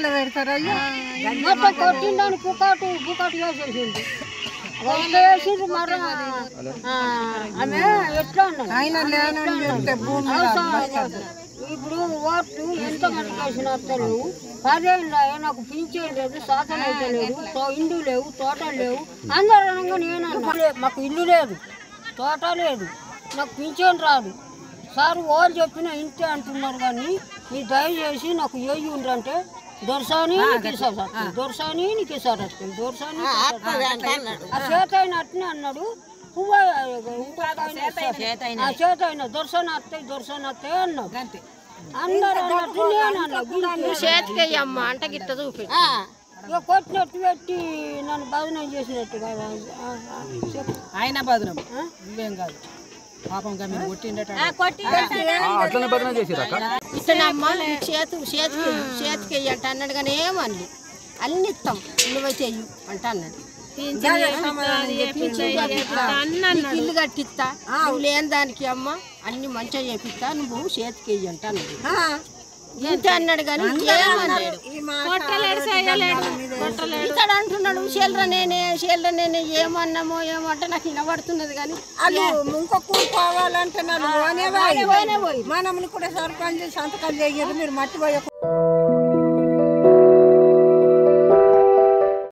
దొరసాని మొత్తం కొట్టిందని పుకాటు వేసేసింది వేసింది మరి ఆమె ఎట్లా ఇప్పుడు ఓట్లు ఎంత మందికి వేసిన వస్తలేవు 10 ఏళ్ళు నాకు పింఛన్ లేదు శాతం అయితే లేదు ఇండ్లు లేవు తోటలు లేవు అందరూ అనగా నేను మాకు ఇల్లు లేదు తోట లేదు నాకు పింఛన్ రాదు సార్ వాళ్ళు చెప్పిన ఇంతే అంటున్నారు కానీ మీరు దయచేసి నాకు ఏవి ఉండంటే దొరసాని దొరసాని నీకేసారి వస్తుంది దొరసాని ఆ చేత అయిన అట్నే అన్నాడు చేత అయిన దొరసాని వస్తాయి అన్నాడు అందరూ అన్నట్టు నేను అన్నా చేతికేయమ్మ అంటే గిట్ట చూపి ఇక కొట్టినట్టు పెట్టి నన్ను బదనం చేసినట్టు కదా ఆయన బదనం నువ్వేం కాదు పాపంగా మేము ఇట్లనమ్మా చేతికి అంట అన్నాడు కానీ ఏమని అన్ని ఇస్తాం నువ్వే చెయ్యి అంట అన్నాడు ఇల్లు కట్టిస్తా నువ్వు లేని దానికి అమ్మ అన్ని మంచిగా చేపిస్తా నువ్వు చేతికి వెయ్యి అంట అన్నాడు ఇంత అన్నాడు కానీ ఇక్కడ అంటున్నాడు శీలర నేనే ఏమన్నామో ఏమంటే నాకు వినబడుతున్నది కానీ ఇంకో కూడుకోవాలంటే మనం కూడా సర్పంచ్ సంతకాలు చేయరు మీరు మట్టి పోయే